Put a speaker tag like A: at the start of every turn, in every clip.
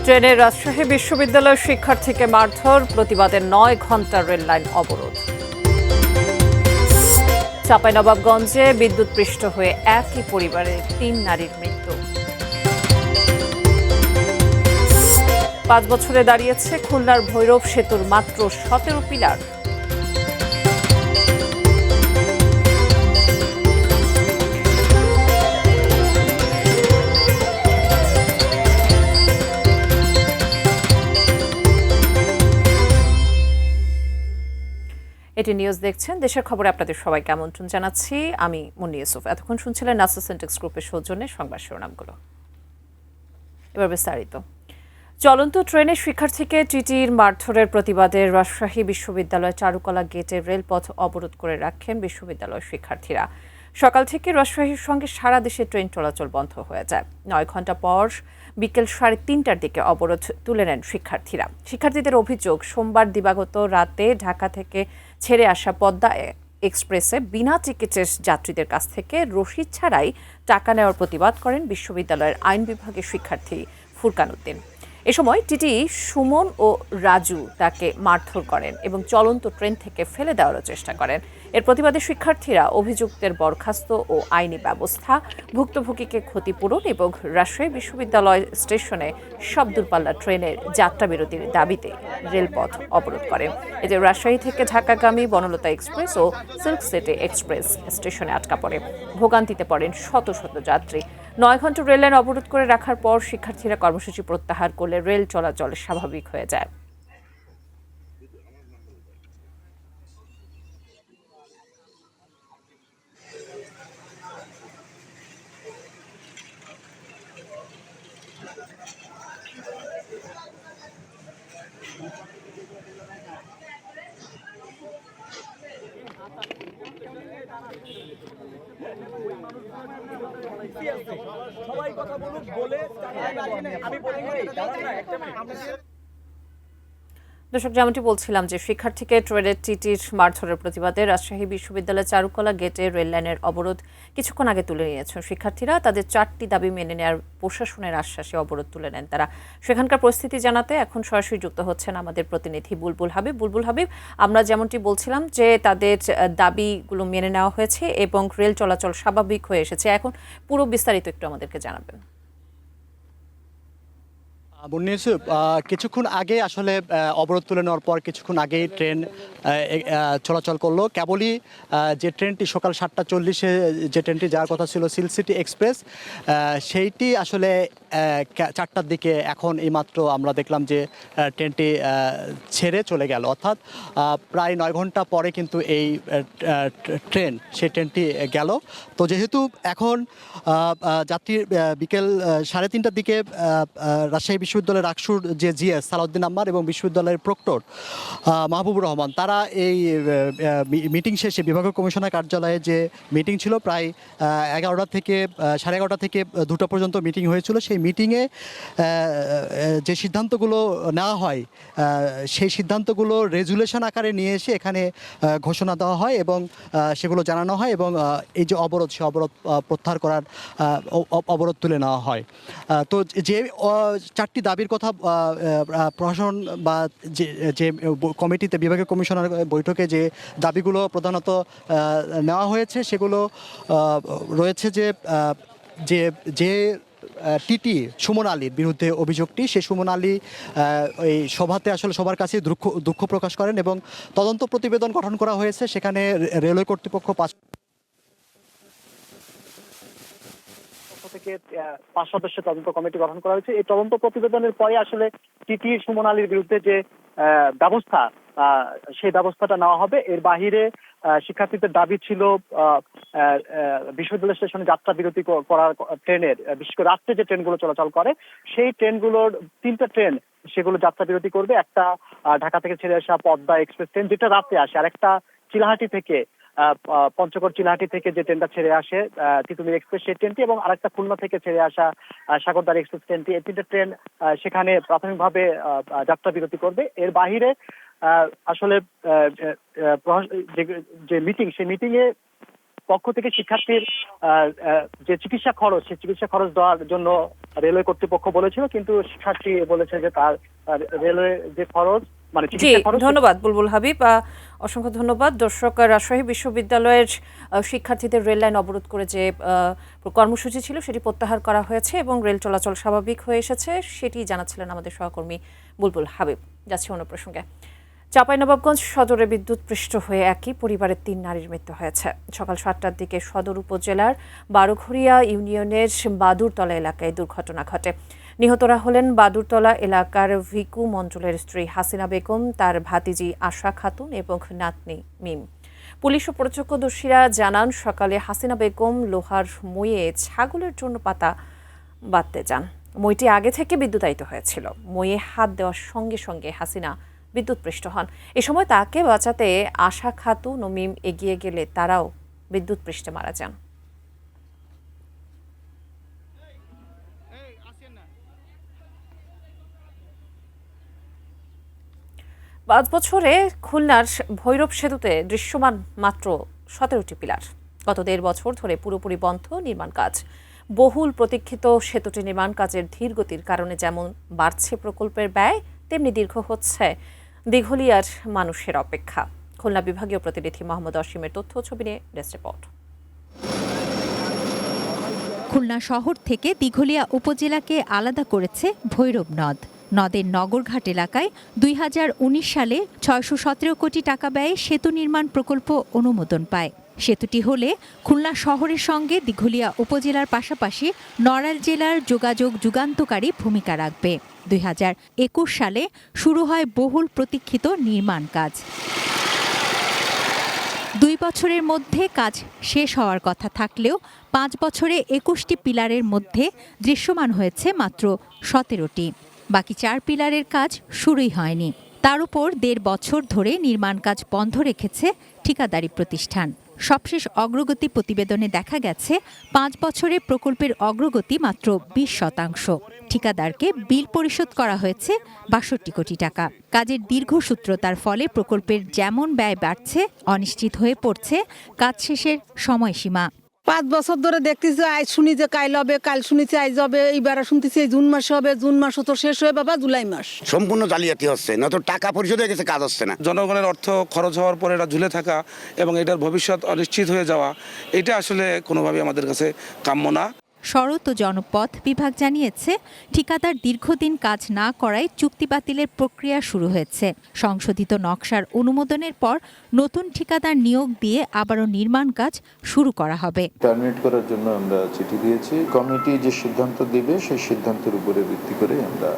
A: ট্রেনে রাজশাহী বিশ্ববিদ্যালয়ের শিক্ষার্থীকে মারধর, প্রতিবাদে ৯ ঘণ্টা রেললাইন অবরোধ। চাঁপাইনবাবগঞ্জে বিদ্যুৎপৃষ্ট হয়ে একই পরিবারের ৩ নারীর মৃত্যু। ৫ বছরে দাঁড়িয়েছে খুলনার ভৈরব সেতুর মাত্র ১৭ পিলার। এটি নিউজ দেখছেন। দেশের খবরে আপনাদের সবাইকে আমন্ত্রণ জানাচ্ছি। আমি মুন্নি ইউসুফ। এতক্ষণ শুনছিলেন নাসা সিনটেক্স গ্রুপের সৌজন্যে সংবাদ শিরোনামগুলো। এবার বিস্তারিত। চলন্ত ট্রেনে শিক্ষার্থীকে টিটির মারধরের প্রতিবাদে রাজশাহী বিশ্ববিদ্যালয় চারুকলা গেটের রেলপথ অবরোধ করে রাখেন বিশ্ববিদ্যালয়ের শিক্ষার্থীরা। সকাল থেকে রাজশাহীর সঙ্গে সারা দেশে ট্রেন চলাচল বন্ধ হয়ে যায়। ৯ ঘণ্টা পর বিকেল ৩:৩০টার দিকে অবরোধ তুলে নেন শিক্ষার্থীরা। শিক্ষার্থীদের অভিযোগ, সোমবার দিবাগত রাতে ঢাকা থেকে ছেড়ে আসা পদ্মা এক্সপ্রেসে বিনা টিকিটের যাত্রীদের কাছ থেকে রসিদ ছাড়াই টাকা নেওয়ার প্রতিবাদ করেন বিশ্ববিদ্যালয়ের আইন বিভাগের শিক্ষার্থী ফুরকান উদ্দিন। এ সময় টিটি সুমন ও রাজু তাকে মারধর করেন এবং চলন্ত ট্রেন থেকে ফেলে দেওয়ারও চেষ্টা করেন। এর প্রতিবাদে শিক্ষার্থীরা অভিযুক্তের বরখাস্ত ও আইনি ব্যবস্থা, ভুক্তভোগীকে ক্ষতিপূরণ এবং রাজশাহী বিশ্ববিদ্যালয় স্টেশনে সব দূরপাল্লার ট্রেনের যাত্রাবিরতির দাবিতে রেলপথ অবরোধ করেন। এতে রাজশাহী থেকে ঢাকাগামী বনলতা এক্সপ্রেস ও সিল্ক সিটি এক্সপ্রেস স্টেশনে আটকা পড়ে। ভোগান্তিতে পড়েন শত শত যাত্রী। ৯ ঘণ্টা রেললাইন অবরোধ করে রাখার পর শিক্ষার্থীরা কর্মসূচি প্রত্যাহার করলে রেল চলাচল স্বাভাবিক হয়ে যায়।
B: সবাই কথা বলুক বলে আমি
A: দর্শক, যেমনটি বলছিলাম যে শিক্ষার্থীকে ট্রেনের টিটির মারধরের প্রতিবাদে রাজশাহী বিশ্ববিদ্যালয় চারুকলা গেটে রেললাইনের অবরোধ কিছুক্ষণ আগে তুলে নিয়েছেন শিক্ষার্থীরা। তাদের 4টি দাবি মেনে নেওয়ার প্রশাসনের আশ্বাসে অবরোধ তুলে নেন তারা। সেখানকার পরিস্থিতি জানাতে এখন সরাসরি যুক্ত হচ্ছেন আমাদের প্রতিনিধি বুলবুল হাবিব। বুলবুল হাবিব, আমরা যেমনটি বলছিলাম যে তাদের দাবিগুলো মেনে নেওয়া হয়েছে এবং রেল চলাচল স্বাভাবিক হয়ে এসেছে। এখন পুরো বিস্তারিত একটু আমাদেরকে জানাবেন।
C: মুন্নি ইউসুফ, কিছুক্ষণ আগে আসলে অবরোধ তুলে নেওয়ার পর কিছুক্ষণ আগেই ট্রেন চলাচল করলো। কেবলই যে ট্রেনটি সকাল 7:40-এ যে ট্রেনটি যাওয়ার কথা ছিল সিল্ক সিটি এক্সপ্রেস, সেইটি আসলে 4টার দিকে এখন এইমাত্র আমরা দেখলাম যে ট্রেনটি ছেড়ে চলে গেল। অর্থাৎ প্রায় 9 ঘন্টা পরে কিন্তু এই সেই ট্রেনটি গেল। তো যেহেতু এখন যাত্রী বিকেল 3:30টার দিকে রাজশাহী বিশ্ববিদ্যালয়ের আকসুর যে জিএস সালাউদ্দিন আম্মার এবং বিশ্ববিদ্যালয়ের প্রক্টর মাহবুবুর রহমান, তারা এই মিটিং শেষে বিভাগীয় কমিশনার কার্যালয়ে যে মিটিং ছিল প্রায় 11টা থেকে 11:30 থেকে 2টা পর্যন্ত মিটিং হয়েছিল। সেই মিটিংয়ে যে সিদ্ধান্তগুলো নেওয়া হয় সেই সিদ্ধান্তগুলো রেজুলেশন আকারে নিয়ে এসে এখানে ঘোষণা দেওয়া হয় এবং সেগুলো জানানো হয় এবং এই যে অবরোধ, সে অবরোধ প্রত্যাহার করার অবরোধ তুলে নেওয়া হয়। তো যে 4টি দাবির কথা প্রশাসন বা যে কমিটিতে বিভাগীয় কমিশনার বৈঠকে যে দাবিগুলো প্রধানত নেওয়া হয়েছে সেগুলো রয়েছে যে টিটি সুমন আলীর বিরুদ্ধে অভিযোগটি, সেই সুমন আলী এই সভাতে আসলে সবার কাছে দুঃখ প্রকাশ করেন এবং তদন্ত প্রতিবেদন গঠন করা হয়েছে। সেখানে রেলওয়ে কর্তৃপক্ষ থেকে 5 সদস্যের তদন্ত কমিটি গঠন করা হয়েছে। এই তদন্ত প্রতিবেদনের পরে আসলে টিটি সুমন আলীর বিরুদ্ধে যে ব্যবস্থা, সেই ব্যবস্থাটা নেওয়া হবে। এর বাহিরে শিক্ষার্থীদের দাবি ছিল বিশ্ববিদ্যালয় স্টেশনে যাত্রা বিরতি করার ট্রেনের, বিশেষ করে রাত্রে যে ট্রেনগুলো চলাচল করে সেই ট্রেনগুলোর 3টা ট্রেন সেগুলো যাত্রা বিরতি করবে। একটা ঢাকা থেকে ছেড়ে আসা পদ্মা এক্সপ্রেস ট্রেন যেটা রাতে আসে, আর একটা চিলাহাটি থেকে পঞ্চগড় চিলাহাটি থেকে যে ট্রেনটা ছেড়ে আসে তিতুমির এক্সপ্রেস সেই ট্রেনটি, এবং আরেকটা খুলনা থেকে ছেড়ে আসা সাগরদাড়ি এক্সপ্রেস ট্রেনটি, এই 3টা ট্রেন সেখানে প্রাথমিকভাবে যাত্রা বিরতি করবে। এর বাহিরে আসলে যে মিটিং, সেই মিটিং এ পক্ষ থেকে শিক্ষার্থীর যে চিকিৎসা খরচ, সেই চিকিৎসা খরচ দেওয়ার জন্য
D: রেলওয়ে কর্তৃপক্ষ বলেছিল, কিন্তু শিক্ষার্থী বলেছে যে তার রেলওয়ে যে খরচ মানে
A: জি,
D: চিকিৎসা খরচ।
A: ধন্যবাদ বুলবুল হাবিব, অসংখ্য ধন্যবাদ। দর্শক, রাজশাহী বিশ্ববিদ্যালয়ের শিক্ষার্থীদের রেল লাইন অবরোধ করে যে কর্মসূচি ছিল সেটি প্রত্যাহার করা হয়েছে এবং রেল চলাচল স্বাভাবিক হয়ে এসেছে, সেটি জানাচ্ছিলেন আমাদের সহকর্মী বুলবুল হাবিব। যাচ্ছি অন্য প্রসঙ্গে। চাঁপাইনবাবগঞ্জ সদরে বিদ্যুৎপৃষ্ট হয়ে একই পরিবারের 3 নারীর মৃত্যু হয়েছে। সকাল 7টার দিকে সদর উপজেলার বারোঘরিয়া ইউনিয়নের বাদুরতলা এলাকায় দুর্ঘটনা ঘটে। নিহতরা হলেন বাদুরতলা এলাকার ভিকু মণ্ডলের স্ত্রী হাসিনা বেগম, তার ভাতিজি আশা খাতুন এবং নাতনি মিম। পুলিশ ও প্রত্যক্ষদর্শীরা জানান, সকালে হাসিনা বেগম লোহার মইয়ে ছাগলের জন্য পাতা বাঁধতে যান। মইটি আগে থেকে বিদ্যুতায়িত হয়েছিল। মইয়ে হাত দেওয়ার সঙ্গে সঙ্গে হাসিনা বিদ্যুৎপৃষ্ট হন। এ সময় তাকে বাঁচাতে আশা খাতুন ও মিম এগিয়ে গেলে তারাও বিদ্যুৎপৃষ্টে মারা যান। পাঁচ বছরে খুলনার ভৈরব সেতুতে দৃশ্যমান মাত্র 17টি পিলার। গত 1.5 বছর ধরে পুরোপুরি বন্ধ নির্মাণ কাজ। বহুল প্রতীক্ষিত সেতুটি নির্মাণ কাজের ধীর গতির কারণে যেমন বাড়ছে প্রকল্পের ব্যয়, তেমনি দীর্ঘ হচ্ছে দিঘলিয়ার মানুষের অপেক্ষা। খুলনা বিভাগীয় প্রতিনিধি মোহাম্মদ অসীমের তথ্য ছবি নিয়ে ডেস্ক রিপোর্ট।
E: খুলনা শহর থেকে দিঘলিয়া উপজেলাকে আলাদা করেছে ভৈরব নদ। নদের নগরঘাট এলাকায় 2019 সালে 617 কোটি টাকা ব্যয়ে সেতু নির্মাণ প্রকল্প অনুমোদন পায়। সেতুটি হলে খুলনা শহরের সঙ্গে দিঘলিয়া উপজেলার পাশাপাশি নড়াইল জেলার যোগাযোগ যুগান্তকারী ভূমিকা রাখবে। 2021 সালে শুরু হয় বহুল প্রতীক্ষিত নির্মাণ কাজ। 2 বছরের মধ্যে কাজ শেষ হওয়ার কথা থাকলেও 5 বছরে 21টি পিলারের মধ্যে দৃশ্যমান হয়েছে মাত্র 17টি। বাকি 4 পিলারের কাজ শুরুই হয়নি। তার উপর 1.5 বছর ধরে নির্মাণ কাজ বন্ধ রেখেছে ঠিকাদারি প্রতিষ্ঠান। সবশেষ অগ্রগতি প্রতিবেদনে দেখা গেছে 5 বছরে প্রকল্পের অগ্রগতি মাত্র 20%। ঠিকাদারকে বিল পরিশোধ করা হয়েছে 62 কোটি টাকা। কাজের দীর্ঘসূত্রতার ফলে প্রকল্পের যেমন ব্যয় বাড়ছে, অনিশ্চিত হয়ে পড়ছে কাজ শেষের সময়সীমা।
F: 5 বছর ধরে দেখতেছি, আজ শুনি যে কাল হবে, কাল শুনেছি আজ হবে, এইবার শুনতেছি জুন মাসে হবে, জুন মাস তো শেষ হয়ে বাবা জুলাই মাস।
G: সম্পূর্ণ জালিয়াতি হচ্ছে, না তো টাকা পরিশোধ হয়ে গেছে, কাজ হচ্ছে না।
H: জনগণের অর্থ খরচ হওয়ার পরে এটা ঝুলে থাকা এবং এটার ভবিষ্যৎ অনিশ্চিত হয়ে যাওয়া, এটা আসলে কোনোভাবেই আমাদের কাছে কাম্য না।
E: সড়ক ও জনপথ বিভাগ জানিয়েছে, ঠিকাদার দীর্ঘদিন কাজ না করায় চুক্তি বাতিলের প্রক্রিয়া শুরু হয়েছে। সংশোধিত নকশার অনুমোদনের পর নতুন ঠিকাদার নিয়োগ দিয়ে আবারও নির্মাণ কাজ শুরু করা হবে।
I: টার্মিনেট করার জন্য আমরা চিঠি দিয়েছি। কমিটি যে সিদ্ধান্ত দিবে সেই সিদ্ধান্তের উপরে ভিত্তি করে আমরা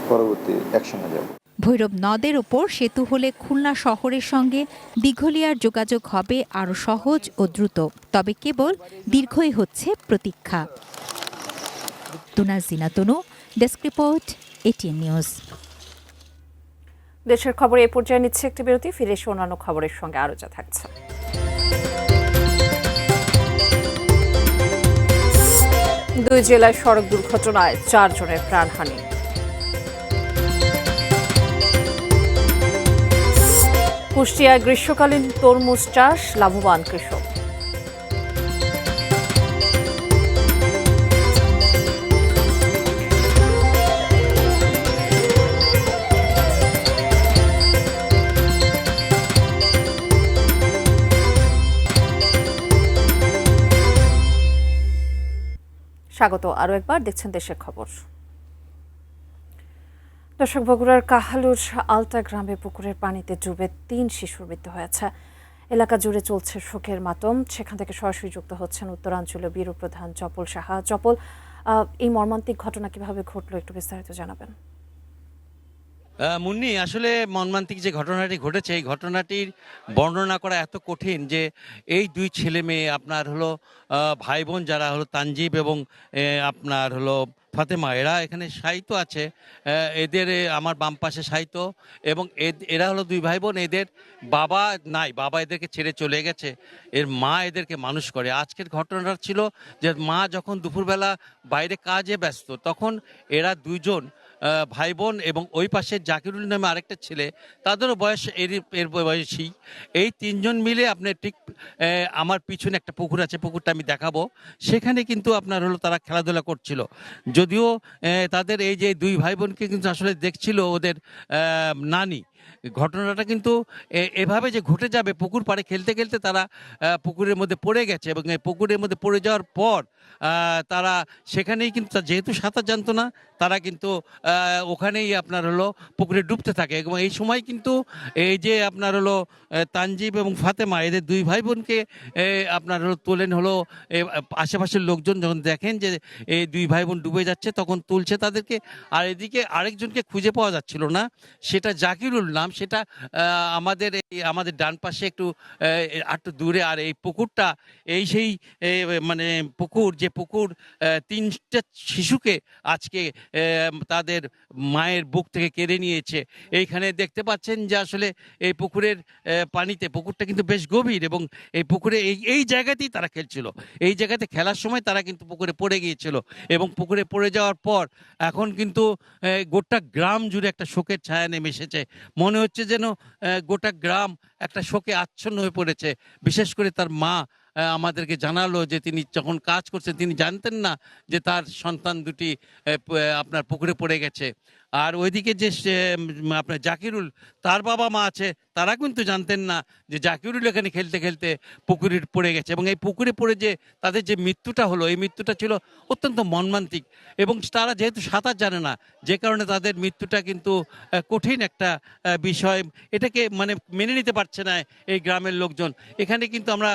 I: পরবর্তী অ্যাকশনে যাব।
E: ভৈরব নদের ওপর সেতু হলে খুলনা শহরের সঙ্গে দিঘলিয়ার যোগাযোগ হবে আরও সহজ ও দ্রুত। তবে কেবল দীর্ঘই হচ্ছে প্রতীক্ষা। তুনাজিনা তনু, ডেস্ক রিপোর্ট, এটিএন নিউজ।
A: দেশের খবরে এ পর্যায়ে নিচ্ছে একটি বিরতি, ফিরে এসে অন্যান্য খবরের সঙ্গে আরও যা থাকছে। 2 জেলায় সড়ক দুর্ঘটনায় 4 জনের প্রাণহানি। কুষ্টিয়ায় গ্রীষ্মকালীন তরমুজ চাষ, লাভবান কৃষক। স্বাগত আরও একবার, দেখছেন দেশের খবর। দর্শক, বগুড়ার কাহালুর আলতা গ্রামে পুকুরের পানিতে ডুবে 3 শিশুর মৃত্যু হয়েছে। এলাকা জুড়ে চলছে শোকের মাতম। সেখান থেকে সরাসরি যুক্ত হচ্ছেন উত্তরাঞ্চলীয় ব্যুরো প্রধান চপল সাহা। চপল, এই মর্মান্তিক ঘটনা কিভাবে ঘটলো একটু বিস্তারিত জানাবেন।
J: মুন্নি, আসলে মর্মান্তিক যে ঘটনাটি ঘটেছে, এই ঘটনাটির বর্ণনা করা এত কঠিন যে এই 2 ছেলে মেয়ে আপনার হলো ভাই বোন, যারা হলো তানজিব এবং আপনার হলো ফাতেমা, এরা এখানে শায়িত আছে। এদের আমার বাম পাশে শায়িত এবং এরা হলো 2 ভাই বোন। এদের বাবা নাই, বাবা এদেরকে ছেড়ে চলে গেছে। এর মা এদেরকে মানুষ করে। আজকের ঘটনাটা ছিল যে মা যখন দুপুরবেলা বাইরে কাজে ব্যস্ত, তখন এরা 2 জন ভাই বোন এবং ওই পাশে জাকিরুল নামে আরেকটা ছেলে, তাদেরও বয়স এর বয়সী, এই 3 জন মিলে আপনার ঠিক আমার পিছনে একটা পুকুর আছে, পুকুরটা আমি দেখাবো, সেখানে কিন্তু আপনার হলো তারা খেলাধুলা করছিল। যদিও তাদের এই যে দুই ভাই বোনকে কিন্তু আসলে দেখছিল ওদের নানি। ঘটনাটা কিন্তু এভাবে যে ঘটে যাবে, পুকুর পাড়ে খেলতে খেলতে তারা পুকুরের মধ্যে পড়ে গেছে এবং এই পুকুরের মধ্যে পড়ে যাওয়ার পর তারা সেখানেই কিন্তু যেহেতু সাঁতার জানতো না, তারা কিন্তু ওখানেই আপনার হলো পুকুরে ডুবতে থাকে এবং এই সময় কিন্তু এই যে আপনার হলো তানজিব এবং ফাতেমা এদের দুই ভাই বোনকে আপনার হলো তোলেন হলো আশেপাশের লোকজন যখন দেখেন যে এই দুই ভাই বোন ডুবে যাচ্ছে তখন তুলছে তাদেরকে। আর এদিকে আরেকজনকে খুঁজে পাওয়া যাচ্ছিল না, সেটা জাকিরুল নাম, সেটা আমাদের ডান পাশে একটু দূরে। আর এই পুকুরটা সেই মানে পুকুর যে পুকুর 3টা শিশুকে আজকে তাদের মায়ের বুক থেকে কেড়ে নিয়েছে। এইখানে দেখতে পাচ্ছেন যে আসলে এই পুকুরের পানিতে, পুকুরটা কিন্তু বেশ গভীর এবং এই পুকুরে এই জায়গাতেই তারা খেলছিল। এই জায়গাতে খেলার সময় তারা কিন্তু পুকুরে পড়ে গিয়েছিল এবং পুকুরে পড়ে যাওয়ার পর এখন কিন্তু গোটা গ্রাম জুড়ে একটা শোকের ছায়া নেমে এসেছে। মনে হচ্ছে যেন গোটা গ্রাম একটা শোকে আচ্ছন্ন হয়ে পড়েছে। বিশেষ করে তার মা আমাদেরকে জানালো যে তিনি যখন কাজ করছেন তিনি জানতেন না যে তার সন্তান দুটি আপনার পুকুরে পড়ে গেছে। আর ওইদিকে যে আপনার জাকিরুল, তার বাবা মা আছে, তারা কিন্তু জানতেন না যে জাকিরুল এখানে খেলতে খেলতে পুকুরে পড়ে গেছে এবং এই পুকুরে পড়ে যে তাদের যে মৃত্যুটা হলো, এই মৃত্যুটা ছিল অত্যন্ত মর্মান্তিক এবং তারা যেহেতু সাঁতার জানে না, যে কারণে তাদের মৃত্যুটা কিন্তু কঠিন একটা বিষয়। এটাকে মানে মেনে নিতে পারছে না এই গ্রামের লোকজন। এখানে কিন্তু আমরা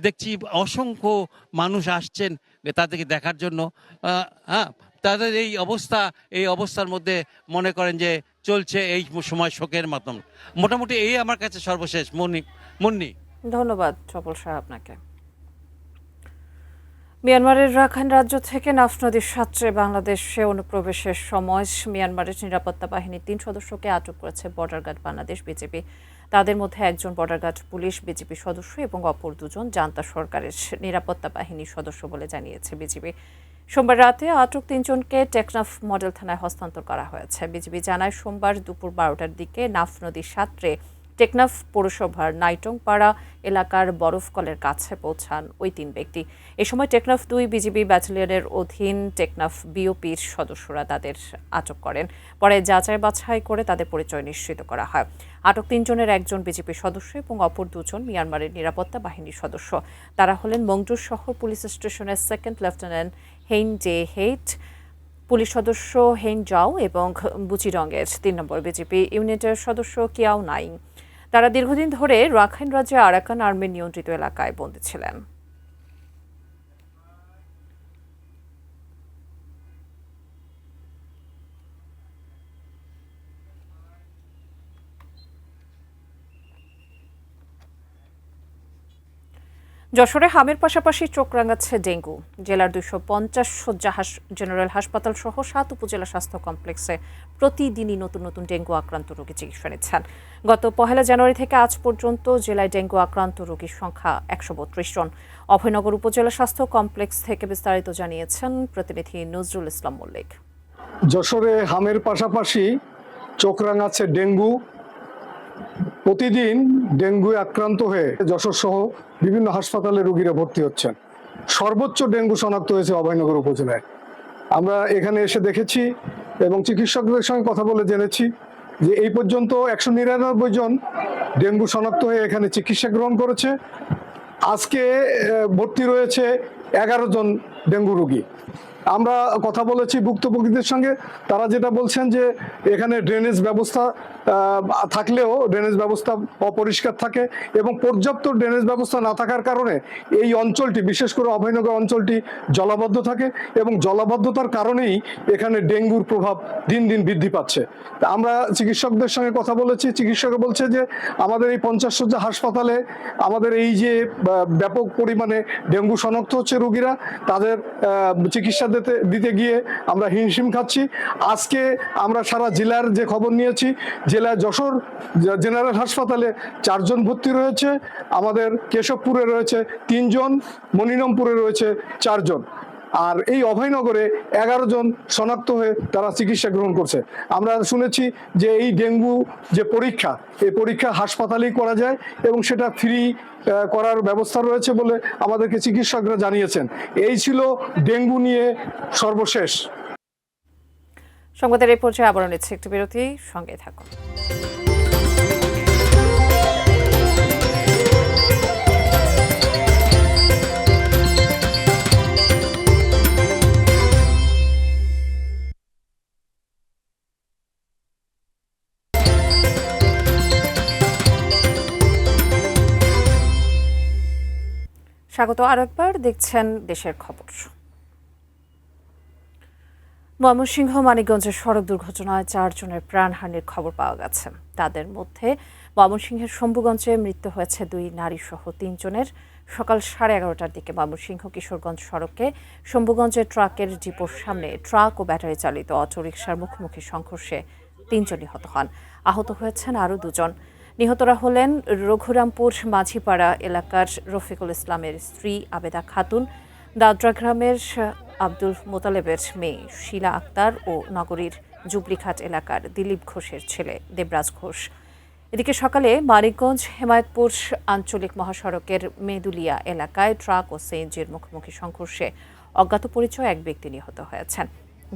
J: দেখছি অসংখ্য মানুষ আসছেন তাদেরকে দেখার জন্য। হ্যাঁ, তাদের এই অবস্থার মধ্যে মনে করেন যে চলছে এই সময় শোকের মাধ্যম। মোটামুটি এই আমার কাছে সর্বশেষ। মুন্নি,
A: ধন্যবাদ চপল শাহ আপনাকে। মিয়ানমারের রাখাইন রাজ্য থেকে নাফ নদীর সাঁতরে বাংলাদেশে অনুপ্রবেশের সময় মিয়ানমারের নিরাপত্তা বাহিনীর 3 সদস্যকে আটক করেছে বর্ডার গার্ড বাংলাদেশ বিজিবি। তাদের মধ্যে একজন বর্ডার গার্ড পুলিশ বিজিবি সদস্য এবং অপর দুজন জান্তা সরকারের নিরাপত্তা বাহিনীর সদস্য বলে জানিয়েছে বিজিবি। সোমবার রাতে আটক 3 জনকে টেকনাফ মডেল থানায় হস্তান্তর করা হয়েছে। বিজিবি জানায় সোমবার দুপুর 12টার দিকে নাফ নদীর সাঁতরে টেকনাফ পৌরসভার নাইটংপাড়া এলাকার বরফকলের কাছে পৌঁছান ওই 3 ব্যক্তি। এ সময় টেকনাফ 2 বিজিবি ব্যাটালিয়নের অধীন টেকনাফ বিওপির সদস্যরা তাদের আটক করেন। পরে যাচাই বাছাই করে তাদের পরিচয় নিশ্চিত করা হয়। আটক 3 জনের একজন বিজিবি সদস্য এবং অপর 2 জন মিয়ানমারের নিরাপত্তা বাহিনীর সদস্য। তারা হলেন মংডুর শহর পুলিশ স্টেশনের 2nd লেফটেন্যান্ট হেইন জে হেইট, পুলিশ সদস্য হেইন জাও এবং বুচিরঙের 3 নম্বর বিজিবি ইউনিটের সদস্য কিয়াও নাইং। তারা দীর্ঘদিন ধরে রাখাইন রাজ্যে আরাকান আর্মি নিয়ন্ত্রিত এলাকায় বন্দী ছিলেন। যশোরে হামের পাশাপাশি চোখ রাঙাচ্ছে ডেঙ্গু। জেলার 250 শয্যা জেনারেল হাসপাতাল সহ 7 উপজেলা স্বাস্থ্য কমপ্লেক্সে প্রতিদিনই নতুন নতুন ডেঙ্গু আক্রান্ত রোগী চিকিৎসা নিচ্ছেন। গত 1 জানুয়ারি থেকে আজ পর্যন্ত জেলায় ডেঙ্গু আক্রান্ত রোগীর সংখ্যা 132 জন। অভয়নগর উপজেলা স্বাস্থ্য কমপ্লেক্স থেকে বিস্তারিত জানিয়েছেন প্রতিনিধি নজরুল ইসলাম মল্লিক।
B: যশোরে হামের পাশাপাশি চোখ রাঙাচ্ছে ডেঙ্গু। প্রতিদিন ডেঙ্গু আক্রান্ত হয়ে যশোর সহ বিভিন্ন হাসপাতালে রোগীরা ভর্তি হচ্ছেন। সর্বোচ্চ ডেঙ্গু শনাক্ত হয়েছে অভয়নগর উপজেলায়। আমরা এখানে এসে দেখেছি এবং চিকিৎসকদের সঙ্গে কথা বলে জেনেছি যে এই পর্যন্ত 199 জন ডেঙ্গু শনাক্ত হয়ে এখানে চিকিৎসা গ্রহণ করেছে। আজকে ভর্তি রয়েছে 11 জন ডেঙ্গু রোগী। আমরা কথা বলেছি ভুক্তভোগীদের সঙ্গে, তারা যেটা বলছেন যে এখানে ড্রেনেজ ব্যবস্থা থাকলেও ড্রেনেজ ব্যবস্থা অপরিষ্কার থাকে এবং পর্যাপ্ত ড্রেনেজ ব্যবস্থা না থাকার কারণে এই অঞ্চলটি, বিশেষ করে অভয়নগর অঞ্চলটি জলাবদ্ধ থাকে এবং জলাবদ্ধতার কারণেই এখানে ডেঙ্গুর প্রভাব দিন দিন বৃদ্ধি পাচ্ছে। আমরা চিকিৎসকদের সঙ্গে কথা বলেছি, চিকিৎসক বলছে যে আমাদের এই 50 শয্যা হাসপাতালে আমাদের এই যে ব্যাপক পরিমাণে ডেঙ্গু শনাক্ত হচ্ছে রোগীরা, তাদের চিকিৎসা দিতে গিয়ে আমরা হিমশিম খাচ্ছি। আজকে আমরা সারা জেলার যে খবর নিয়েছি, জেলায় যশোর জেনারেল হাসপাতালে 4 জন ভর্তি রয়েছে, আমাদের কেশবপুরে রয়েছে 3 জন, মনিরামপুরে রয়েছে 4 জন, আর এই অভয়নগরে 11 জন শনাক্ত হয়ে তারা চিকিৎসা গ্রহণ করছে। আমরা শুনেছি যে এই ডেঙ্গু যে পরীক্ষা, এই পরীক্ষা হাসপাতালেই করা যায় এবং সেটা ফ্রি করার ব্যবস্থা রয়েছে বলে আমাদেরকে চিকিৎসকরা জানিয়েছেন। এই ছিল ডেঙ্গু নিয়ে সর্বশেষ।
A: সংবাদের এই পর্যায়ে আবারও নিচ্ছে একটি বিরতি, সঙ্গে থাকুন। স্বাগত আরো একবার, দেখছেন দেশের খবর। ময়মনসিংহ মানিকগঞ্জের সড়ক দুর্ঘটনায় 4 জনের প্রাণহানির খবর পাওয়া গেছে। তাদের মধ্যে ময়মনসিংহের শম্ভুগঞ্জে মৃত্যু হয়েছে 2 নারী সহ 3 জনের। সকাল 11:30টার দিকে ময়মনসিংহ কিশোরগঞ্জ সড়কে শম্ভুগঞ্জের ট্রাকের ডিপোর সামনে ট্রাক ও ব্যাটারি চালিত অটোরিকশার মুখোমুখি সংঘর্ষে 3 জন নিহত হন। আহত হয়েছেন আরও 2 জন। নিহতরা হলেন রঘুরামপুর মাঝিপাড়া এলাকার রফিকুল ইসলামের স্ত্রী আবেদা খাতুন, দাদরা গ্রামের আব্দুল মোতালেবের মেয়ে শিলা আক্তার ও নগরীর জুবলিঘাট এলাকার দিলীপ ঘোষের ছেলে দেবরাজ ঘোষ। এদিকে সকালে মানিকগঞ্জ হেমায়তপুর আঞ্চলিক মহাসড়কের মেদুলিয়া এলাকায় ট্রাক ও সিএনজির মুখোমুখি সংঘর্ষে অজ্ঞাত পরিচয় এক ব্যক্তি নিহত হয়েছেন।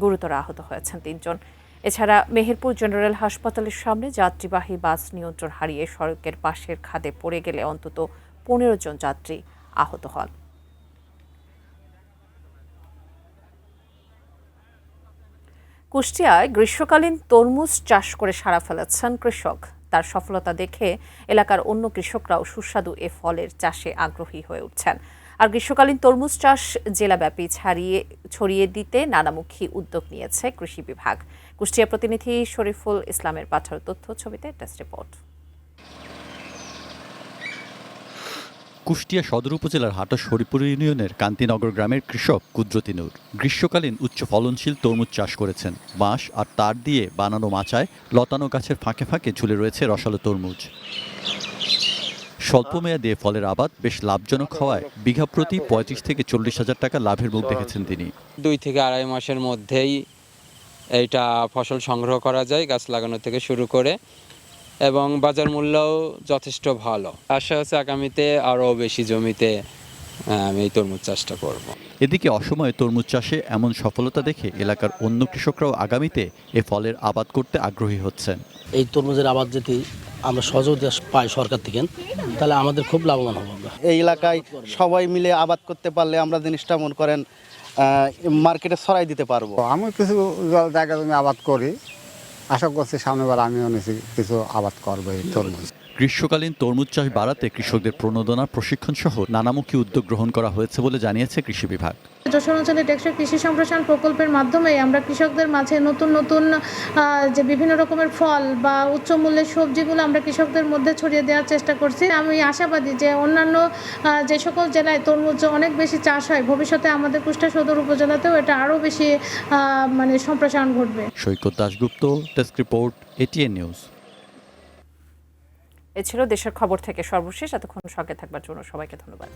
A: গুরুতর আহত হয়েছেন 3 জন। এছাড়া মেহেরপুর জেনারেল হাসপাতালের সামনে যাত্রীবাহী বাস নিয়ন্ত্রণ হারিয়ে সড়কের পাশের খাদে পড়ে গেলে অন্তত 15 জন যাত্রী আহত হন। কুষ্টিয়ায় গ্রীষ্মকালীন তরমুজ চাষ করে সাড়া ফেলেছেন কৃষক। তার সফলতা দেখে এলাকার অন্য কৃষকরাও সুস্বাদু এ ফলের চাষে আগ্রহী হয়ে উঠছেন। আর গ্রীষ্মকালীন তরমুজ চাষ জেলাব্যাপী ছড়িয়ে দিতে নানামুখী উদ্যোগ নিয়েছে কৃষি বিভাগ। কুষ্টিয়া প্রতিনিধি শরীফুল ইসলামের পাঠানো তথ্য, ছবিতে টেস্ট রিপোর্ট।
K: কুষ্টিয়া সদর উপজেলার হাটা শরীপুর ইউনিয়নের কান্তিনগর গ্রামের কৃষক কুদরতি নূর গ্রীষ্মকালীন উচ্চ ফলনশীল তরমুজ চাষ করেছেন। বাঁশ আর তার দিয়ে বানানো মাচায় লতানো গাছের ফাঁকে ফাঁকে ঝুলে রয়েছে রসালো তরমুজ। স্বল্প মেয়াদে ফলের আবাদ বেশ লাভজনক হওয়ায় বিঘা প্রতি 35 থেকে 40 হাজার টাকা লাভের মুখ দেখেছেন তিনি।
L: 2 থেকে 2.5 মাসের মধ্যেই এইটা ফসল সংগ্রহ করা যায়, গাছ লাগানো থেকে শুরু করে, এবং বাজার মূল্যও যথেষ্ট ভালো। আশা আছে আগামীতে আরও বেশি জমিতে আমি এই তরমুজ চাষটা করব।
K: এদিকে অসময়ে তরমুজ চাষে এমন সফলতা দেখে এলাকার অন্য কৃষকরাও আগামীতে এ ফলের আবাদ করতে আগ্রহী হচ্ছেন।
M: এই তরমুজের আবাদ যদি আমরা সহযোগিতা পাই সরকার থেকে, তাহলে আমাদের খুব লাভবান হব।
N: এই এলাকায় সবাই মিলে আবাদ করতে পারলে আমরা জিনিসটা মনে করেন মার্কেটে ছড়াই দিতে পারবো।
O: আমি কিছু জায়গা জমি আবাদ করি, আশা করছি সামনেবার আমিও কিছু আবাদ করবো এই তরমুজ।
K: গ্রীষ্মকালীন তরমুজ চাষ বাড়াতে কৃষকদের প্রণোদনা, প্রশিক্ষণ সহ নানামুখী উদ্যোগ গ্রহণ করা হয়েছে বলে জানিয়েছে কৃষি বিভাগ।
P: যশোর অঞ্চলে টেকসই কৃষি সম্প্রসারণ প্রকল্পের মাধ্যমে আমরা কৃষকদের মাঝে নতুন নতুন যে বিভিন্ন রকমের ফল বা উচ্চ মূল্যের সবজিগুলো আমরা কৃষকদের মধ্যে ছড়িয়ে দেওয়ার চেষ্টা করছি। আমি আশাবাদী যে অন্যান্য যে সকল জেলায় তরমুজ অনেক বেশি চাষ হয়, ভবিষ্যতে আমাদের কুষ্টিয়া সদর উপজেলাতেও এটা আরও বেশি সম্প্রসারণ ঘটবে।
K: Saikat Dasgupta, desk report, ATN news.
A: এ ছিল দেশের খবর থেকে সর্বশেষ। এতক্ষণ সঙ্গে থাকবার জন্য সবাইকে ধন্যবাদ।